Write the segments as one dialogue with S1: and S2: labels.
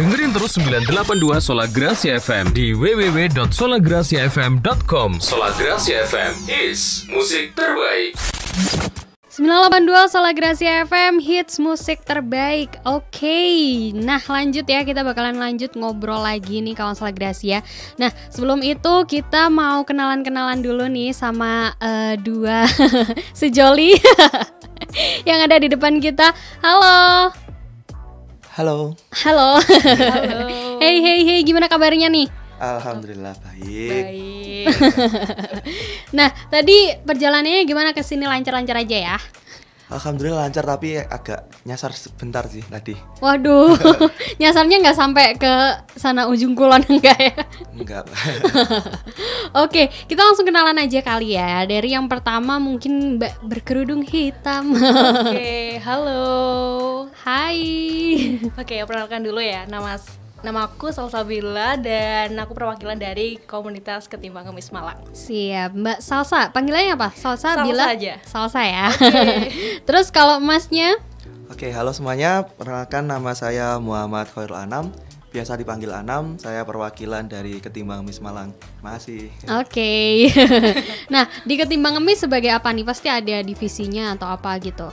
S1: Dengerin terus 982 Sola Gracia FM di www.solagraciafm.com. Sola Gracia FM is musik terbaik.
S2: 982 Sola Gracia FM, hits musik terbaik. Oke, nah lanjut ya, kita bakalan lanjut ngobrol lagi nih kawan Sola Gracia. Nah sebelum itu kita mau kenalan-kenalan dulu nih sama dua sejoli yang ada di depan kita. Halo.
S3: Halo.
S2: Halo. Hey, gimana kabarnya nih?
S3: Alhamdulillah baik.
S2: Nah, tadi perjalanannya gimana ke sini, lancar-lancar aja ya?
S3: Alhamdulillah lancar, tapi agak nyasar sebentar sih tadi.
S2: Waduh, nyasarnya nggak sampai ke sana ujung kulon enggak ya?
S3: Enggak.
S2: Oke, kita langsung kenalan aja kali ya. Dari yang pertama mungkin Mbak berkerudung hitam.
S4: Oke, halo.
S2: Hai.
S4: Oke, perkenalkan dulu ya, Nama aku Salsabila dan aku perwakilan dari komunitas Ketimbang Ngemis Malang.
S2: Siap, Mbak Salsa. Panggilannya apa? Salsa Bila?
S4: Aja.
S2: Salsa ya.
S4: Okay.
S2: Terus kalau Masnya?
S3: Oke, halo semuanya. Perkenalkan nama saya Muhammad Khairul Anam. Biasa dipanggil Anam. Saya perwakilan dari Ketimbang Ngemis Malang. Makasih.
S2: Oke. Nah, di Ketimbang Ngemis sebagai apa nih? Pasti ada divisinya atau apa gitu.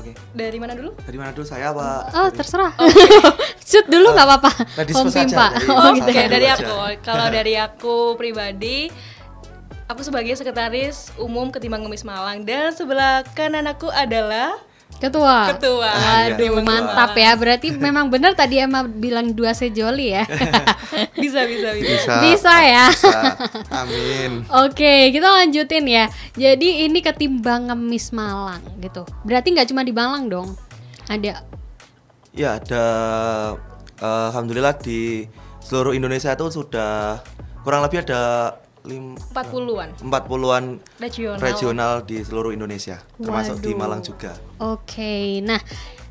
S3: Oke.
S4: Dari mana dulu?
S3: Dari mana dulu saya, Pak?
S2: Oh, terserah. Shoot dulu nggak apa-apa.
S3: Home
S2: Pimpa.
S4: Oke, dari aku. Kalau dari aku pribadi, aku sebagai sekretaris umum Ketimbang Ngemis Malang dan sebelah kanan aku adalah
S2: Ketua.
S3: Iya,
S2: Waduh, mantap ya. Berarti memang benar tadi Emma bilang dua sejoli ya.
S4: bisa.
S2: Bisa ya.
S3: Bisa. Amin.
S2: Oke, kita lanjutin ya. Jadi ini Ketimbang Ngemis Malang gitu. Berarti nggak cuma di Malang dong. Ada.
S3: Ya, ada alhamdulillah di seluruh Indonesia itu sudah kurang lebih ada 40-an regional di seluruh Indonesia, termasuk di Malang juga.
S2: Oke, nah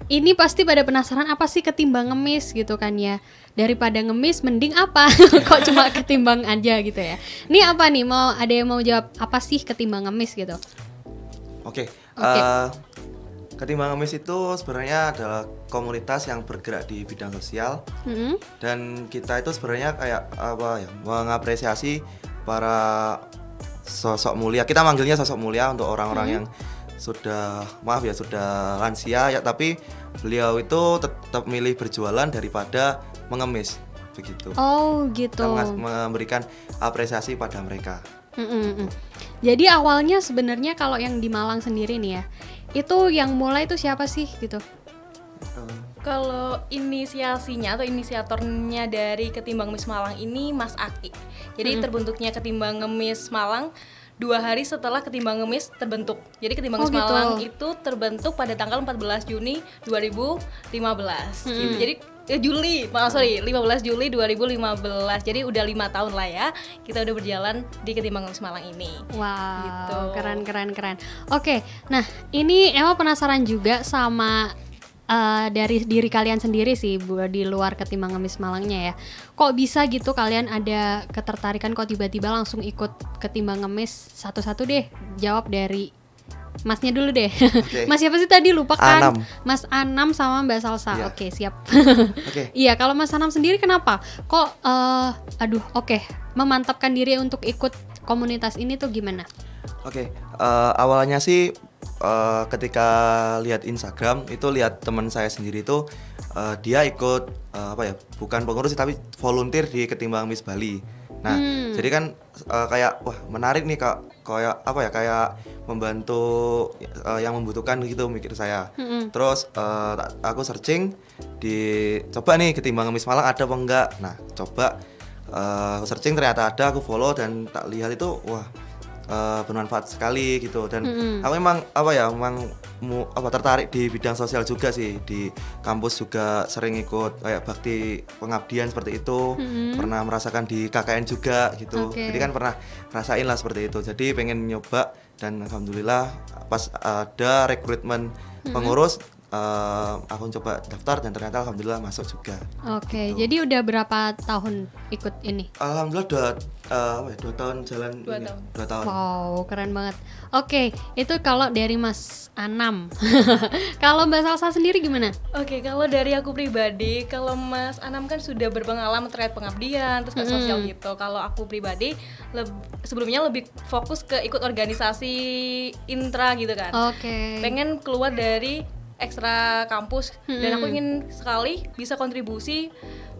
S2: ini pasti pada penasaran apa sih ketimbang ngemis gitu kan ya. Daripada ngemis mending apa? Kok cuma ketimbang aja gitu ya. Ini apa nih, ada yang mau jawab apa sih ketimbang ngemis gitu?
S3: Oke. Ketimbang Ngemis itu sebenarnya adalah komunitas yang bergerak di bidang sosial. Dan kita itu sebenarnya kayak apa ya, mengapresiasi para sosok mulia. Kita manggilnya sosok mulia untuk orang-orang yang sudah sudah lansia ya, tapi beliau itu tetap milih berjualan daripada mengemis begitu.
S2: Oh gitu.
S3: Kita memberikan apresiasi pada mereka.
S2: Jadi awalnya sebenarnya kalau yang di Malang sendiri nih ya, itu yang mulai itu siapa sih gitu?
S4: Kalau inisiasinya atau inisiatornya dari Ketimbang Ngemis Malang ini Mas Aki. Jadi terbentuknya Ketimbang Ngemis Malang 2 hari setelah Ketimbang Ngemis terbentuk. Jadi Ketimbang Ngemis Malang itu terbentuk pada tanggal 14 Juni 2015. Gitu. Jadi 15 Juli 2015. Jadi udah 5 tahun lah ya kita udah berjalan di Ketimbang Ngemis Malang ini.
S2: Wow,
S4: gitu.
S2: keren. Oke, nah ini Emma penasaran juga sama dari diri kalian sendiri sih, di luar Ketimbang Ngemis Malangnya ya. Kok bisa gitu kalian ada ketertarikan kok tiba-tiba langsung ikut Ketimbang Ngemis? Satu-satu deh, jawab dari Masnya dulu deh. Okay. Mas siapa sih tadi, lupa kan? Mas Anam sama Mbak Salsa. Yeah. Oke, siap. Iya, kalau Mas Anam sendiri kenapa? Kok memantapkan diri untuk ikut komunitas ini tuh gimana?
S3: Awalnya sih ketika lihat Instagram itu lihat teman saya sendiri itu dia ikut bukan pengurus tapi volunteer di Ketimbang Ngemis Bali. Nah, jadi kan kayak wah menarik nih kayak membantu yang membutuhkan gitu mikir saya. Terus aku searching coba nih Ketimbang Ngemis Malang ada apa enggak. Nah, coba aku searching ternyata ada, aku follow dan tak lihat itu wah bermanfaat sekali gitu. Dan aku memang tertarik di bidang sosial juga sih. Di kampus juga sering ikut kayak bakti pengabdian seperti itu. Pernah merasakan di KKN juga gitu. Jadi kan pernah rasain lah seperti itu. Jadi pengen nyoba dan alhamdulillah pas ada rekrutmen pengurus aku coba daftar dan ternyata alhamdulillah masuk juga.
S2: Oke,
S3: Gitu.
S2: jadi udah berapa tahun ikut ini?
S3: Alhamdulillah udah 2 tahun jalan.
S4: 2 tahun.
S3: 2 tahun.
S2: Wow, keren banget. Oke, itu kalau dari Mas Anam. Kalau Mbak Salsa sendiri gimana?
S4: Oke, kalau dari aku pribadi, kalau Mas Anam kan sudah berpengalaman terkait pengabdian, terus kayak sosial gitu. Kalau aku pribadi, sebelumnya lebih fokus ke ikut organisasi intra gitu kan.
S2: Oke.
S4: Pengen keluar dari ekstra kampus dan aku ingin sekali bisa kontribusi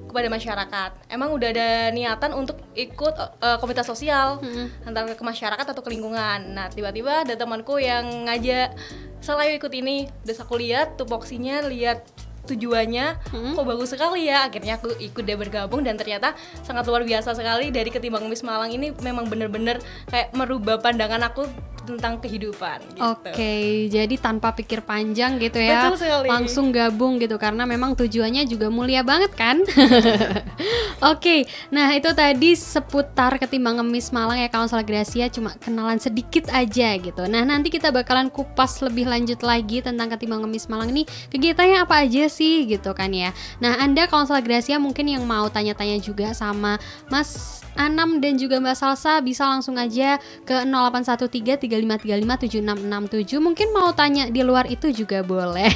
S4: kepada masyarakat. Emang udah ada niatan untuk ikut komunitas sosial antara ke masyarakat atau ke lingkungan. Nah, tiba-tiba ada temanku yang ngajak, "Sal, ayo ikut ini." Terus aku lihat tupoksinya, lihat tujuannya, kok bagus sekali ya. Akhirnya aku ikut dan bergabung dan ternyata sangat luar biasa sekali. Dari Ketimbang Ngemis Malang ini memang bener-bener kayak merubah pandangan aku tentang kehidupan gitu.
S2: Oke, jadi tanpa pikir panjang gitu ya,
S4: Betul sekali.
S2: langsung gabung gitu karena memang tujuannya juga mulia banget kan. Oke, nah itu tadi seputar Ketimbang Ngemis Malang ya Kawan Gracia, cuma kenalan sedikit aja gitu. Nah nanti kita bakalan kupas lebih lanjut lagi tentang Ketimbang Ngemis Malang ini kegiatannya apa aja sih gitu kan ya. Nah Anda Kawan Gracia mungkin yang mau tanya-tanya juga sama Mas Anam dan juga Mbak Salsa bisa langsung aja ke 0813-3535-7667. Mungkin mau tanya di luar itu juga boleh.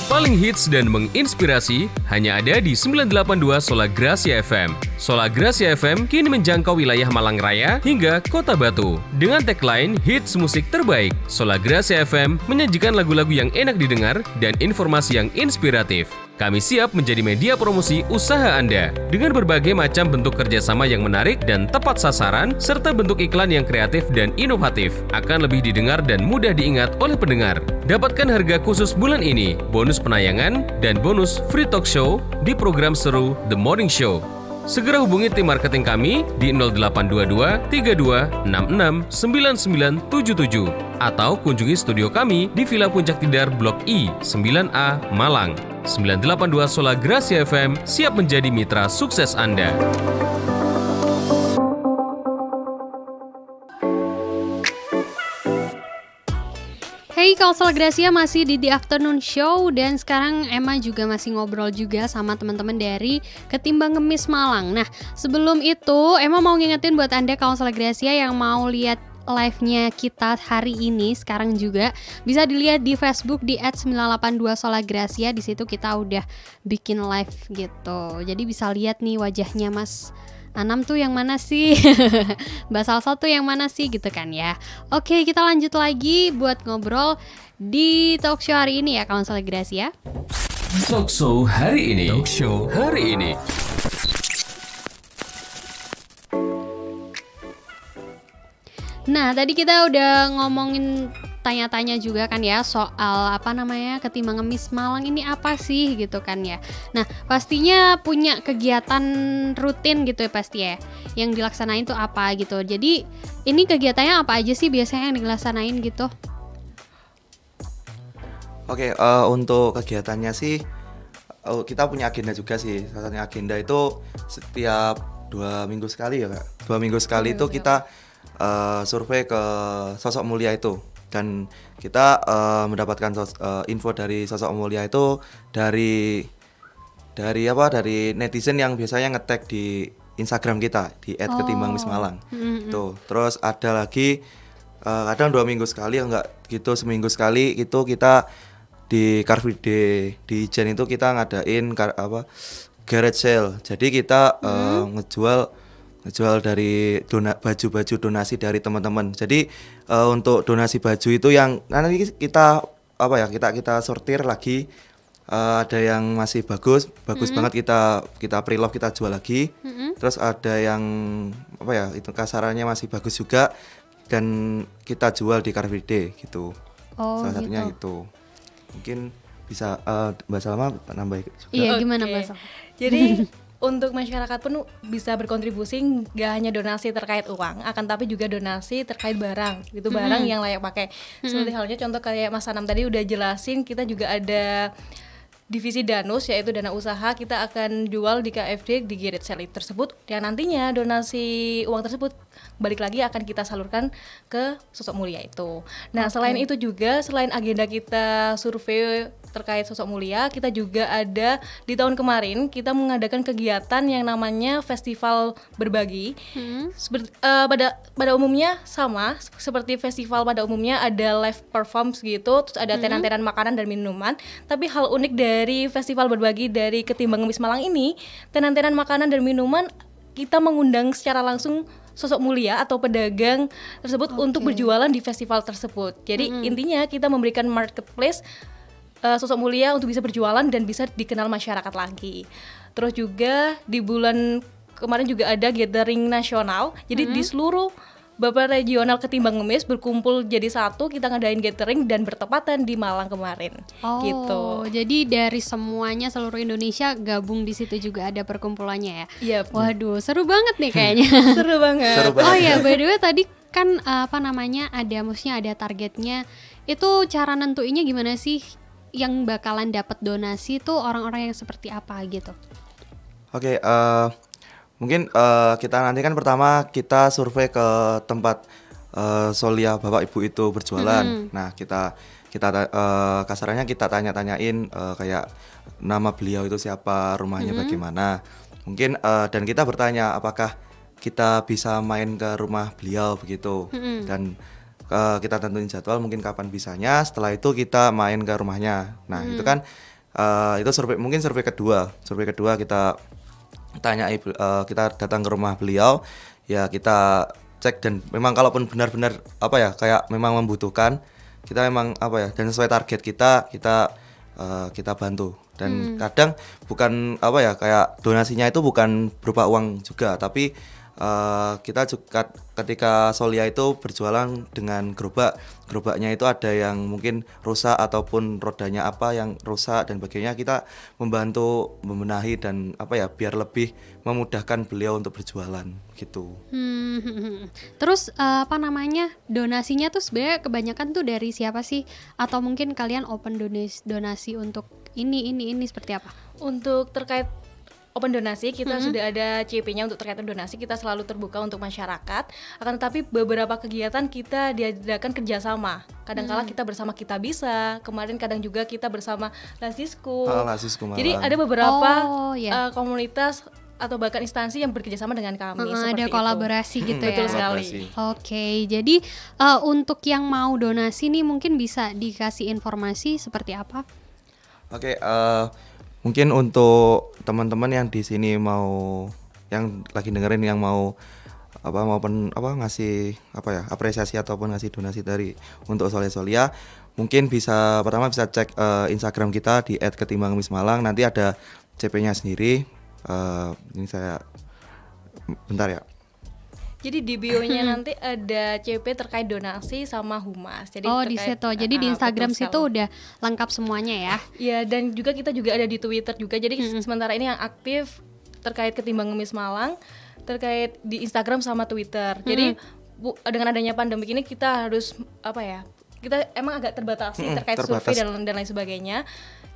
S1: Paling hits dan menginspirasi hanya ada di 982 Sola Gracia FM. Sola Gracia FM kini menjangkau wilayah Malang Raya hingga Kota Batu. Dengan tagline hits musik terbaik, Sola Gracia FM menyajikan lagu-lagu yang enak didengar dan informasi yang inspiratif. Kami siap menjadi media promosi usaha Anda dengan berbagai macam bentuk kerjasama yang menarik dan tepat sasaran, serta bentuk iklan yang kreatif dan inovatif. Akan lebih didengar dan mudah diingat oleh pendengar. Dapatkan harga khusus bulan ini, bonus penayangan, dan bonus free talk show di program seru The Morning Show. Segera hubungi tim marketing kami di 0822 32 66 9977 atau kunjungi studio kami di Villa Puncak Tidar Blok I 9A Malang. 982 Sola Gracia FM siap menjadi mitra sukses Anda.
S2: Hey Kawan Gracia, masih di The Afternoon Show dan sekarang Emma juga masih ngobrol juga sama teman-teman dari Ketimbang Ngemis Malang. Nah sebelum itu Emma mau ngingetin buat Anda Kawan Gracia yang mau lihat live-nya kita hari ini sekarang juga bisa dilihat di Facebook di @982solagracia. Di situ kita udah bikin live gitu. Jadi bisa lihat nih wajahnya Mas Anam tuh yang mana sih? Mbak Salsa tuh yang mana sih gitu kan ya. Oke, kita lanjut lagi buat ngobrol di talk show hari ini ya kawan Gracia.
S1: Talk show hari ini. Talk show hari ini.
S2: Nah, tadi kita udah ngomongin tanya-tanya juga kan ya soal apa namanya Ketimbang Ngemis Malang ini apa sih gitu kan ya. Nah, pastinya punya kegiatan rutin gitu ya pasti ya. Yang dilaksanain tuh apa gitu. Jadi, ini kegiatannya apa aja sih biasanya yang dilaksanain gitu?
S3: Oke, untuk kegiatannya sih kita punya agenda juga sih. Salah satunya agenda itu setiap 2 minggu sekali ya Kak. 2 minggu sekali itu kita survei ke sosok mulia itu, dan kita mendapatkan info dari sosok mulia itu dari netizen yang biasanya nge-tag di Instagram kita di @ketimbangmismalang. Tuh. Terus ada lagi kadang 2 minggu sekali enggak gitu, seminggu sekali itu kita di Car Free Day di Ijen itu kita ngadain garage sale. Jadi kita ngejual dari baju-baju donasi dari teman-teman. Jadi untuk donasi baju itu yang nanti kita kita sortir lagi. Ada yang masih bagus banget kita pre-love kita jual lagi. Terus ada yang itu kasarannya masih bagus juga dan kita jual di Car Free Day gitu. Salah satunya itu. Mungkin bisa Mbak Salma nambah juga.
S2: Iya, gimana Mbak Salma?
S4: Jadi untuk masyarakat pun bisa berkontribusi gak hanya donasi terkait uang, akan tapi juga donasi terkait barang, gitu barang yang layak pakai. Seperti halnya contoh kayak Mas Anam tadi udah jelasin, kita juga ada divisi Danus yaitu dana usaha, kita akan jual di KFD di Gerit Seli tersebut yang nantinya donasi uang tersebut balik lagi akan kita salurkan ke sosok mulia itu. Nah, selain itu juga selain agenda kita survei terkait sosok mulia, kita juga ada di tahun kemarin kita mengadakan kegiatan yang namanya festival berbagi. Pada umumnya sama seperti festival pada umumnya, ada live performance gitu, terus ada tenan-tenan makanan dan minuman. Tapi hal unik dari festival berbagi dari Ketimbang Ngemis Malang ini, tenan-tenan makanan dan minuman kita mengundang secara langsung sosok mulia atau pedagang tersebut untuk berjualan di festival tersebut. Jadi intinya kita memberikan marketplace sosok mulia untuk bisa berjualan dan bisa dikenal masyarakat lagi. Terus juga di bulan kemarin juga ada gathering nasional. Jadi di seluruh Bapak regional Ketimbang Ngemis berkumpul jadi satu, kita ngadain gathering dan bertepatan di Malang kemarin. Gitu.
S2: Jadi dari semuanya seluruh Indonesia gabung di situ juga ada perkumpulannya ya.
S4: Iya.
S2: Waduh, seru banget nih kayaknya.
S4: Seru banget.
S2: Oh ya, by the way tadi kan maksudnya ada targetnya. Itu cara nentuinnya gimana sih? Yang bakalan dapat donasi tuh orang-orang yang seperti apa gitu?
S3: Oke, mungkin kita nanti kan pertama kita survei ke tempat Solia Bapak Ibu itu berjualan. Nah, kita kasarannya kita tanya-tanyain kayak nama beliau itu siapa, rumahnya bagaimana. Mungkin dan kita bertanya apakah kita bisa main ke rumah beliau begitu. Dan kita tentuin jadwal mungkin kapan bisanya. Setelah itu kita main ke rumahnya. Nah, itu kan itu survei kedua. Survei kedua kita tanya, kita datang ke rumah beliau, ya kita cek, dan memang kalaupun benar-benar kayak memang membutuhkan, kita memang dan sesuai target kita bantu. Dan kadang bukan kayak donasinya itu bukan berupa uang juga, tapi kita juga ketika Solia itu berjualan dengan gerobaknya itu ada yang mungkin rusak ataupun rodanya yang rusak dan sebagainya, kita membantu membenahi dan biar lebih memudahkan beliau untuk berjualan gitu.
S2: Terus donasinya tuh sebenarnya kebanyakan tuh dari siapa sih? Atau mungkin kalian open donasi untuk ini seperti apa? Untuk
S4: terkait open donasi, kita sudah ada CP-nya untuk terkait donasi, kita selalu terbuka untuk masyarakat. Akan tetapi beberapa kegiatan kita diadakan kerjasama. Kadang-kala kita bersama Kita Bisa, kemarin kadang juga kita bersama Lasisku. Jadi ada beberapa komunitas atau bahkan instansi yang bekerjasama dengan kami.
S2: Ada kolaborasi gitu ya.
S4: Betul sekali.
S2: Oke, jadi untuk yang mau donasi nih mungkin bisa dikasih informasi seperti apa?
S3: Oke, mungkin untuk teman-teman yang di sini yang lagi dengerin yang mau ngasih apresiasi ataupun ngasih donasi untuk Solia, mungkin pertama bisa cek Instagram kita di @ketimbangmismalang. Nanti ada CP-nya sendiri. Ini saya bentar ya.
S4: Jadi di bio-nya nanti ada CP terkait donasi sama humas. Jadi
S2: di situ. Jadi di Instagram situ udah lengkap semuanya ya.
S4: Iya, dan kita juga ada di Twitter juga. Jadi sementara ini yang aktif terkait Ketimbang Ngemis Malang, terkait di Instagram sama Twitter. Jadi dengan adanya pandemi ini kita harus kita emang agak terbatasi terkait survei dan lain sebagainya.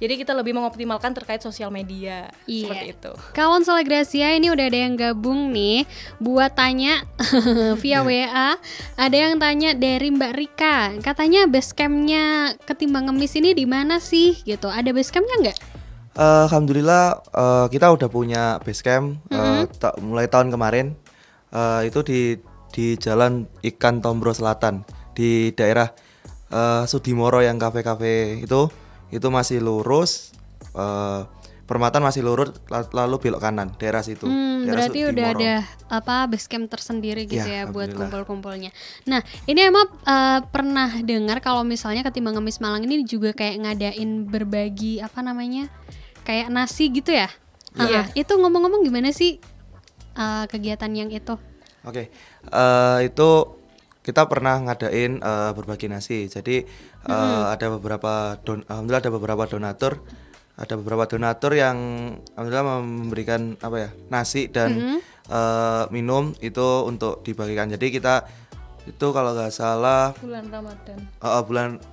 S4: Jadi kita lebih mengoptimalkan terkait sosial media, seperti itu.
S2: Kawan Sola Gracia, ini udah ada yang gabung nih buat tanya via WA. Ada yang tanya dari Mbak Rika, katanya basecampnya Ketimbang Ngemis ini di mana sih? Gitu. Ada basecampnya nggak?
S3: Alhamdulillah kita udah punya basecamp mulai tahun kemarin. Itu di Jalan Ikan Tombro Selatan di daerah Sudimoro yang kafe-kafe itu masih lurus, perempatan masih lurus, lalu belok kanan daerah situ.
S2: Berarti
S3: Sudimoro.
S2: Udah ada basecamp tersendiri gitu ya buat kumpul-kumpulnya. Nah, ini emang pernah dengar kalau misalnya Ketimbang Ngemis Malang ini juga kayak ngadain berbagi kayak nasi gitu ya. Itu ngomong-ngomong gimana sih kegiatan yang itu?
S3: Oke, itu kita pernah ngadain berbagi nasi. Jadi ada beberapa alhamdulillah ada beberapa donatur yang alhamdulillah memberikan nasi dan minum itu untuk dibagikan. Jadi kita Itu kalau nggak salah
S4: Bulan Ramadan.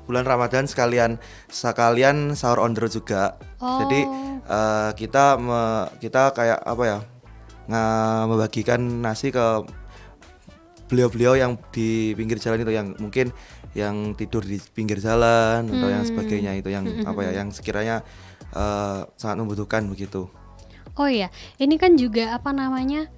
S3: bulan Ramadan sekalian sahur on the road juga.
S2: Oh.
S3: Jadi kita kayak apa ya, membagikan nasi ke beliau-beliau yang di pinggir jalan itu, yang mungkin yang tidur di pinggir jalan atau yang sebagainya itu, yang apa ya, yang sekiranya sangat membutuhkan begitu.
S2: Oh iya, ini kan juga apa namanya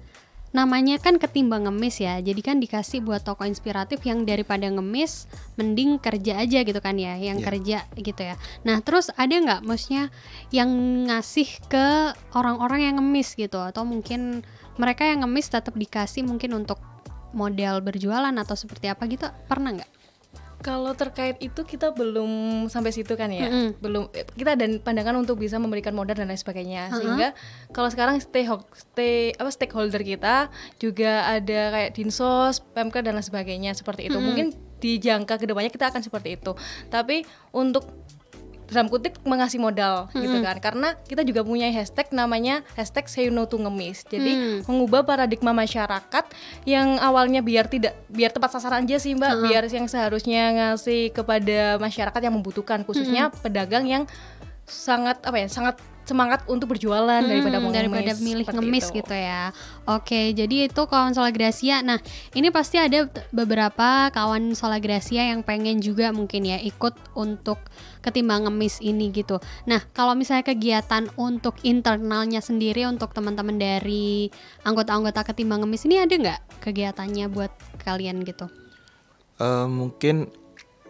S2: kan ketimbang ngemis ya. Jadi kan dikasih buat tokoh inspiratif yang daripada ngemis mending kerja aja gitu kan ya, yang kerja gitu ya. Nah, terus ada nggak maksudnya yang ngasih ke orang-orang yang ngemis gitu, atau mungkin mereka yang ngemis tetap dikasih mungkin untuk modal berjualan atau seperti apa gitu, pernah nggak?
S4: Kalau terkait itu kita belum sampai situ kan ya, belum, kita ada pandangan untuk bisa memberikan modal dan lain sebagainya. Sehingga kalau sekarang stakeholder kita juga ada kayak Dinsos, Pemkab dan lain sebagainya seperti itu. Mungkin di jangka kedepannya kita akan seperti itu. Tapi untuk dalam kutip mengasih modal gitu kan, karena kita juga punya hashtag namanya hashtag say no to ngemis. Jadi mengubah paradigma masyarakat yang awalnya biar tepat sasaran aja sih Mbak, biar yang seharusnya ngasih kepada masyarakat yang membutuhkan, khususnya pedagang yang sangat semangat untuk berjualan daripada
S2: milih ngemis gitu ya. Oke, jadi itu kawan Sola Gracia. Nah, ini pasti ada beberapa kawan Sola Gracia yang pengen juga mungkin ya ikut untuk ketimbang ngemis ini gitu. Nah, kalau misalnya kegiatan untuk internalnya sendiri untuk teman-teman dari anggota-anggota ketimbang ngemis ini ada nggak kegiatannya buat kalian gitu?
S3: Mungkin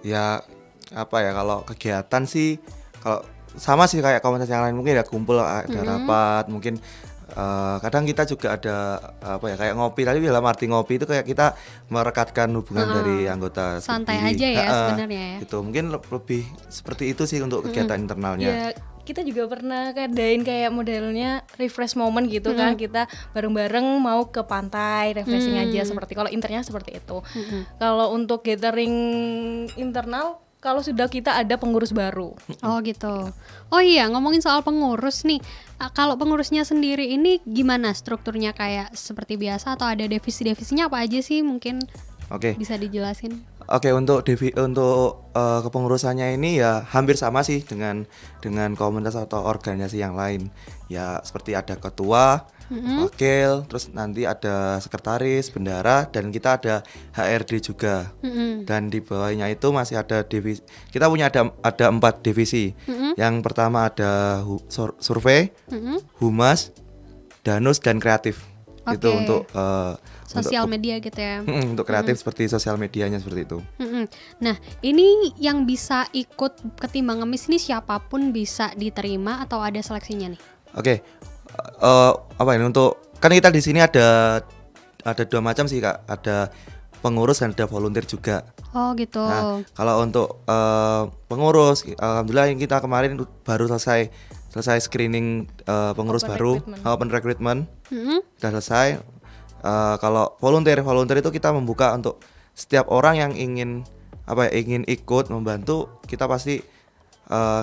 S3: ya apa ya, kalau kegiatan sih kalau sama sih kayak komunitas yang lain, mungkin ya kumpul, ada rapat, mungkin kadang kita juga ada apa ya, kayak ngopi. Tadi dalam arti ngopi itu kayak kita merekatkan hubungan dari anggota
S2: santai
S3: sendiri.
S2: aja ya sebenarnya ya.
S3: Itu mungkin lebih seperti itu sih untuk kegiatan internalnya.
S4: Ya, kita juga pernah ngadain kayak modelnya refresh moment gitu kan, kita bareng-bareng mau ke pantai refreshing aja, seperti kalau internya seperti itu. Kalau untuk gathering internal, kalau sudah kita ada pengurus baru.
S2: Oh gitu. Oh iya, ngomongin soal pengurus nih. Kalau pengurusnya sendiri ini gimana strukturnya, kayak seperti biasa atau ada divisi-divisinya apa aja sih, mungkin bisa dijelasin?
S3: Oke, untuk kepengurusannya ini ya hampir sama sih dengan komunitas atau organisasi yang lain. Ya seperti ada ketua, wakil, terus nanti ada sekretaris, bendara, dan kita ada HRD juga. Dan di bawahnya itu masih ada divisi. Kita punya ada 4 divisi. Yang pertama ada survei, humas, danus, dan kreatif. Itu untuk
S2: sosial media gitu ya.
S3: Untuk kreatif seperti sosial medianya seperti itu.
S2: Nah, ini yang bisa ikut ketimbang ngemis ini siapapun bisa diterima atau ada seleksinya nih?
S3: Oke. Apa ini, untuk kan kita di sini ada 2 macam sih Kak. Ada pengurus dan ada volunteer juga.
S2: Oh gitu.
S3: Nah, kalau untuk pengurus, alhamdulillah kita kemarin baru selesai screening pengurus baru, open recruitment. Sudah selesai. Kalau volunteer itu kita membuka untuk setiap orang yang ingin ikut membantu, kita pasti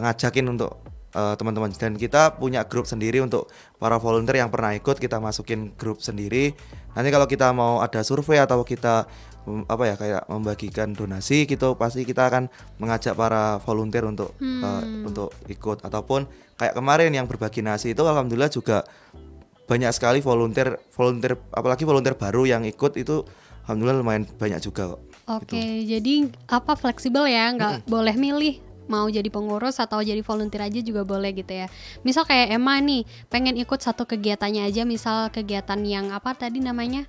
S3: ngajakin untuk teman-teman, dan kita punya grup sendiri untuk para volunteer yang pernah ikut, kita masukin grup sendiri. Nanti kalau kita mau ada survei atau kita kayak membagikan donasi gitu, pasti kita akan mengajak para volunteer untuk ikut. Ataupun kayak kemarin yang berbagi nasi itu alhamdulillah juga banyak sekali volunteer, apalagi volunteer baru yang ikut itu alhamdulillah lumayan banyak juga kok.
S2: Oke, jadi fleksibel ya, nggak boleh milih mau jadi pengurus atau jadi volunteer aja juga boleh gitu ya. Misal kayak Emma nih pengen ikut satu kegiatannya aja, misal kegiatan yang apa tadi namanya,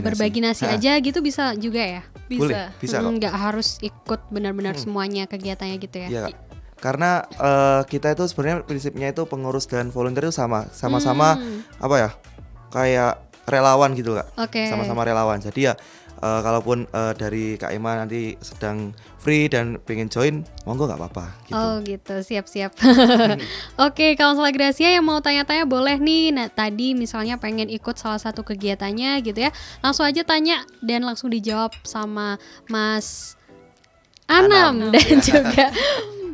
S2: berbagi nasi aja gitu, bisa juga ya?
S3: Bisa kok.
S2: Nggak harus ikut benar-benar semuanya kegiatannya gitu ya?
S3: Iya, karena kita itu sebenarnya prinsipnya itu pengurus dan volunteer itu sama-sama kayak relawan gitu Kak. Sama-sama relawan. Jadi ya kalaupun dari Kak Emma nanti sedang free dan pengen join, monggo nggak apa-apa gitu.
S2: Oh gitu, siap-siap. Oke, kawan Sola Gracia yang mau tanya-tanya boleh nih. Nah, tadi misalnya pengen ikut salah satu kegiatannya gitu ya, langsung aja tanya dan langsung dijawab sama Mas Anam dan juga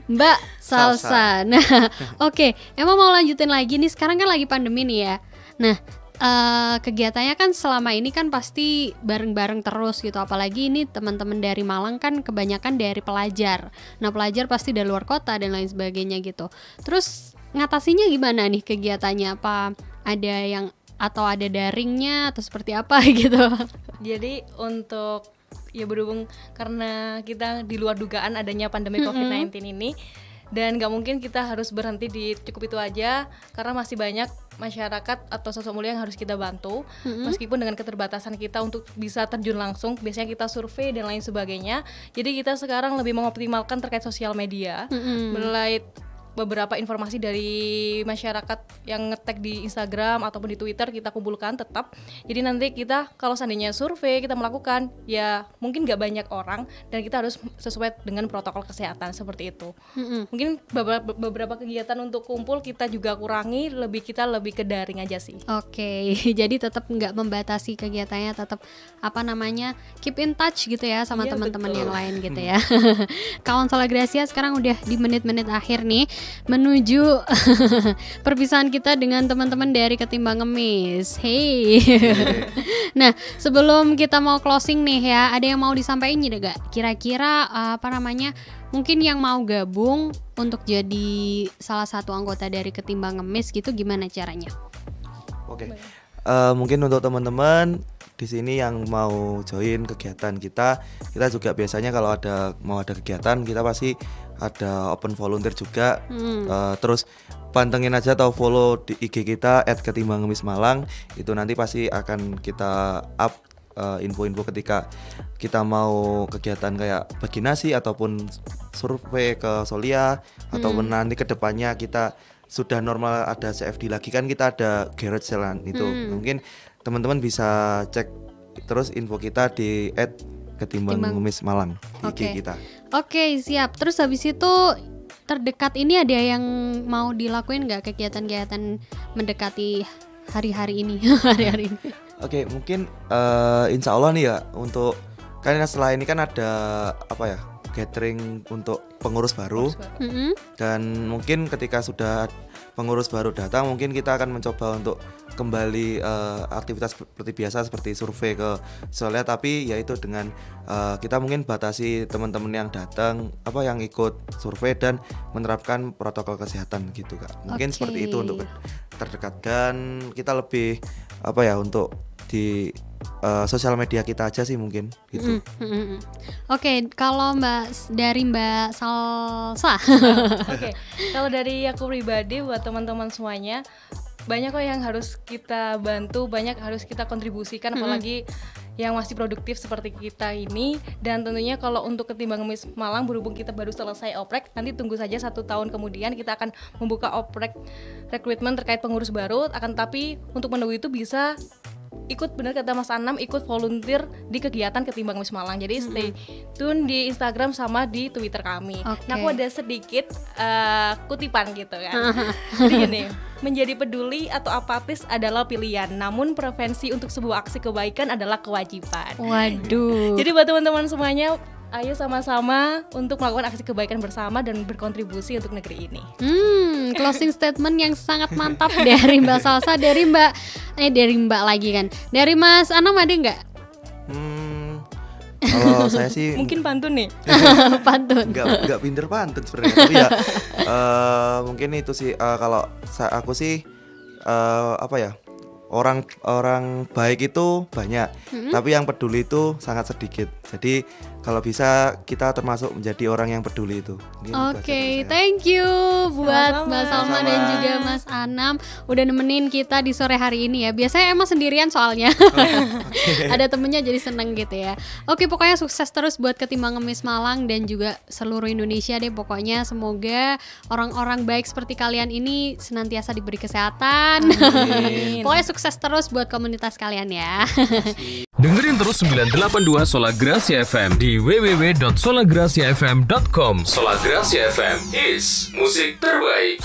S2: Mbak Salsa. Nah, oke, emang mau lanjutin lagi nih, sekarang kan lagi pandemi nih ya. Nah, kegiatannya kan selama ini kan pasti bareng-bareng terus gitu, apalagi ini teman-teman dari Malang kan kebanyakan dari pelajar. Nah pelajar pasti dari luar kota dan lain sebagainya gitu. Terus ngatasinya gimana nih kegiatannya? Apa ada yang atau ada daringnya atau seperti apa gitu?
S4: Jadi untuk berhubung karena kita di luar dugaan adanya pandemi COVID-19 ini, dan nggak mungkin kita harus berhenti di cukup itu aja, karena masih banyak masyarakat atau sosok mulia yang harus kita bantu. Meskipun dengan keterbatasan kita untuk bisa terjun langsung, biasanya kita survei dan lain sebagainya. Jadi kita sekarang lebih mengoptimalkan terkait sosial media, mulai beberapa informasi dari masyarakat yang nge-tag di Instagram ataupun di Twitter kita kumpulkan tetap. Jadi nanti kita kalau seandainya survei kita melakukan, ya mungkin nggak banyak orang dan kita harus sesuai dengan protokol kesehatan seperti itu. Mungkin beberapa kegiatan untuk kumpul kita juga kurangi, kita lebih ke daring aja sih.
S2: Oke, jadi tetap nggak membatasi kegiatannya, tetap keep in touch gitu ya sama teman-teman yang lain gitu ya. Kawan Sola Gracia sekarang udah di menit-menit akhir nih, menuju perpisahan kita dengan teman-teman dari Ketimbang Ngemis. Hey. Nah, sebelum kita mau closing nih ya, ada yang mau disampaikan gak? Kira-kira mungkin yang mau gabung untuk jadi salah satu anggota dari Ketimbang Ngemis gitu, gimana caranya?
S3: Oke. Mungkin untuk teman-teman di sini yang mau join kegiatan kita juga biasanya kalau mau ada kegiatan kita pasti ada open volunteer juga. Terus pantengin aja atau follow di IG kita @ketimbangngemismalang, itu nanti pasti akan kita up info-info ketika kita mau kegiatan kayak bagi nasi ataupun survei ke Solia, ataupun nanti kedepannya kita sudah normal ada CFD lagi kan kita ada garage sale itu. Mungkin teman-teman bisa cek terus info kita di @ketimbangngemismalang di IG kita.
S2: Oke, siap. Terus habis itu terdekat ini ada yang mau dilakuin nggak kegiatan-kegiatan mendekati hari-hari ini?
S3: Oke, mungkin insya Allah nih ya, untuk karena setelah ini kan ada gathering untuk pengurus baru. Dan mungkin ketika sudah pengurus baru datang, mungkin kita akan mencoba untuk kembali aktivitas seperti biasa, seperti survei ke Solia, tapi yaitu dengan kita mungkin batasi teman-teman yang datang yang ikut survei dan menerapkan protokol kesehatan gitu Kak. Mungkin seperti itu untuk terdekat, dan kita lebih untuk di sosial media kita aja sih mungkin gitu.
S2: Oke, kalau Mbak Salsa.
S4: Oke, kalau dari aku pribadi buat teman-teman semuanya, banyak kok yang harus kita bantu, banyak harus kita kontribusikan, apalagi yang masih produktif seperti kita ini. Dan tentunya kalau untuk Ketimbang Ngemis Malang, berhubung kita baru selesai oprek, nanti tunggu saja 1 tahun kemudian kita akan membuka oprek rekrutmen terkait pengurus baru. Akan tapi untuk menunggu itu bisa ikut, benar kata Mas Anam, ikut volunteer di kegiatan Ketimbang Ngemis Malang. Jadi stay tune di Instagram sama di Twitter kami. Nah, aku ada sedikit kutipan gitu kan. Jadi gini, menjadi peduli atau apatis adalah pilihan, namun prevensi untuk sebuah aksi kebaikan adalah kewajiban.
S2: Waduh.
S4: Jadi buat teman-teman semuanya, ayo sama-sama untuk melakukan aksi kebaikan bersama dan berkontribusi untuk negeri ini.
S2: Closing statement yang sangat mantap dari Mbak Salsa, dari Mbak lagi kan. Dari Mas Anam ada nggak?
S3: Kalau saya sih
S4: mungkin pantun nih.
S2: Pantun.
S3: Nggak pinter pantun sebenarnya, tapi ya mungkin itu sih kalau aku sih orang baik itu banyak, tapi yang peduli itu sangat sedikit. Jadi kalau bisa kita termasuk menjadi orang yang peduli itu.
S2: Oke, thank you buat Mbak Salma dan juga Mas Anam udah nemenin kita di sore hari ini ya. Biasanya emang sendirian soalnya. Ada temennya jadi seneng gitu ya. Oke, pokoknya sukses terus buat Ketimbang Ngemis Malang dan juga seluruh Indonesia deh. Pokoknya semoga orang-orang baik seperti kalian ini senantiasa diberi kesehatan. Pokoknya sukses terus buat komunitas kalian ya.
S1: Dengerin terus 982 Sola Gracia FM di www.solagraciafm.com. Sola Gracia FM is musik terbaik.